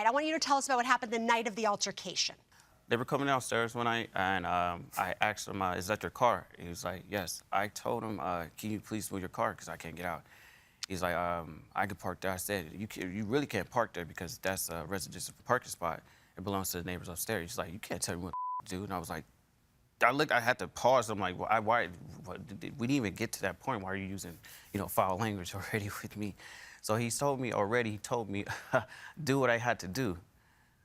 I want you to tell us about what happened the night of the altercation. They were coming downstairs one night, and I asked him, is that your car? He was like, yes. I told him, can you please move your car, because I can't get out. He's like, I could park there. I said, you really can't park there because that's a residential parking spot. It belongs to the neighbors upstairs. He's like, you can't tell me what to do. And I was like, I had to pause. I'm like, why we didn't even get to that point. Why are you using, foul language already with me? So he told me, do what I had to do.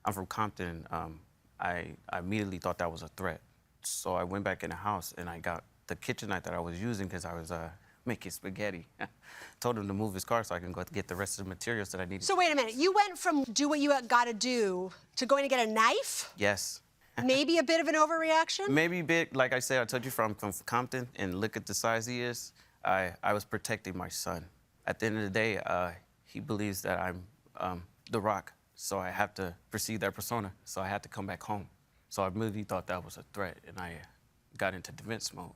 I'm from Compton. I immediately thought that was a threat. So I went back in the house and I got the kitchen knife that I was using because I was making spaghetti. Told him to move his car so I can go get the rest of the materials that I needed. So wait a minute, you went from do what you got to do to going to get a knife? Yes. Maybe a bit of an overreaction? Maybe a bit. Like I said, I told you from Compton, and look at the size he is. I was protecting my son. At the end of the day, he believes that I'm The Rock, so I have to perceive that persona, so I had to come back home. So I really thought that was a threat, and I got into defense mode.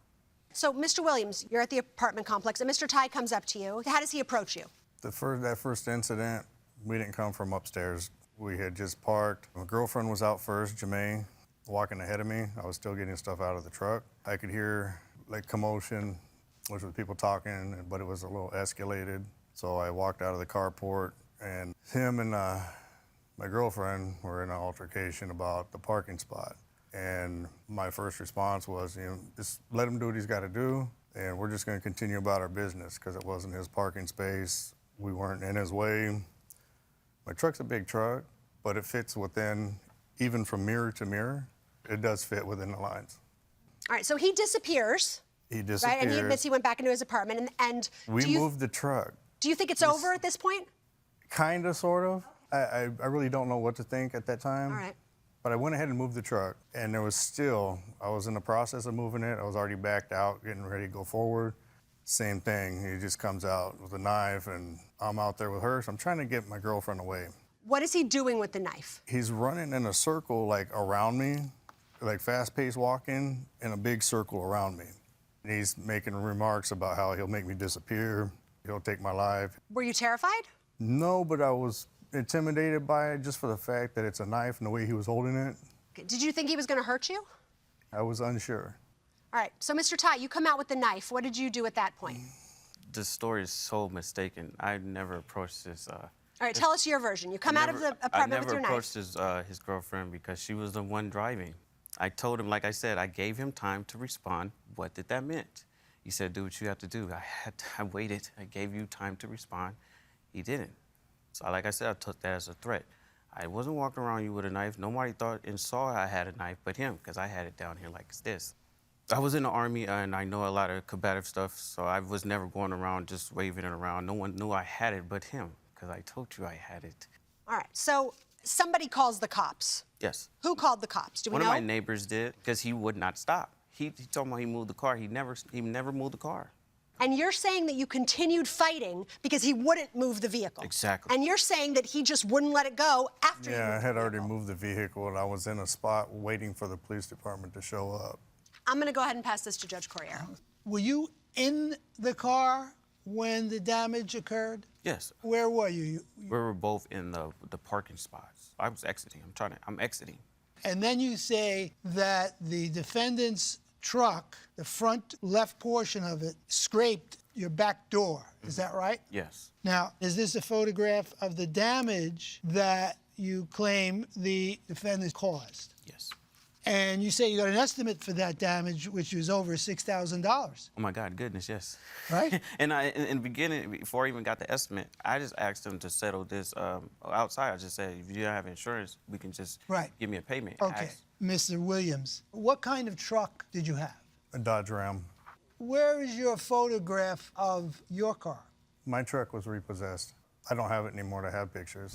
So, Mr. Williams, you're at the apartment complex, and Mr. Ty comes up to you. How does he approach you? That first incident, we didn't come from upstairs. We had just parked. My girlfriend was out first, Jermaine, walking ahead of me. I was still getting stuff out of the truck. I could hear, like, commotion, which was people talking, but it was a little escalated. So I walked out of the carport, and him and my girlfriend were in an altercation about the parking spot. And my first response was, just let him do what he's got to do, and we're just going to continue about our business because it wasn't his parking space. We weren't in his way. My truck's a big truck, but it fits within, even from mirror to mirror, it does fit within the lines. All right, so he disappears. He disappears. Right, and he admits he went back into his apartment, and we moved the truck. Do you think it's over at this point? Kind of, sort of. I really don't know what to think at that time. All right. But I went ahead and moved the truck, and there was still, I was in the process of moving it. I was already backed out, getting ready to go forward. Same thing, he just comes out with a knife, and I'm out there with her, so I'm trying to get my girlfriend away. What is he doing with the knife? He's running in a circle, like, around me, like fast-paced walking in a big circle around me. And he's making remarks about how he'll make me disappear, he'll take my life. Were you terrified? No, but I was intimidated by it just for the fact that it's a knife and the way he was holding it. Did you think he was going to hurt you? I was unsure. All right, so Mr. Ty, you come out with the knife. What did you do at that point? The story is so mistaken. I never approached this. All right, tell us your version. You come out of the apartment with your knife. I never approached his girlfriend because she was the one driving. I told him, like I said, I gave him time to respond. What did that mean? He said, do what you have to do. I waited. I gave you time to respond. He didn't. So like I said, I took that as a threat. I wasn't walking around you with a knife. Nobody thought and saw I had a knife but him, because I had it down here like this. I was in the Army, and I know a lot of combative stuff, so I was never going around just waving it around. No one knew I had it but him, because I told you I had it. All right, so somebody calls the cops. Yes. Who called the cops? Do we know? One of my neighbors did, because he would not stop. He told me he moved the car. He never moved the car. And you're saying that you continued fighting because he wouldn't move the vehicle. Exactly. And you're saying that he just wouldn't let it go after you moved I had the already vehicle. moved the vehicle, and I was in a spot waiting for the police department to show up. I'm going to go ahead and pass this to Judge Corriero. Were you in the car when the damage occurred? Yes. Where were you? We were both in the parking spots. I was exiting. I'm exiting. And then you say that the defendant's truck, the front left portion of it, scraped your back door. Is that right? Yes. Now, is this a photograph of the damage that you claim the defendant caused? Yes. And you say you got an estimate for that damage, which was over $6,000. Oh my God, goodness, yes. Right? And in the beginning, before I even got the estimate, I just asked them to settle this outside. I just said, if you don't have insurance, we can just give me a payment. Okay, Mr. Williams, what kind of truck did you have? A Dodge Ram. Where is your photograph of your car? My truck was repossessed. I don't have it anymore to have pictures.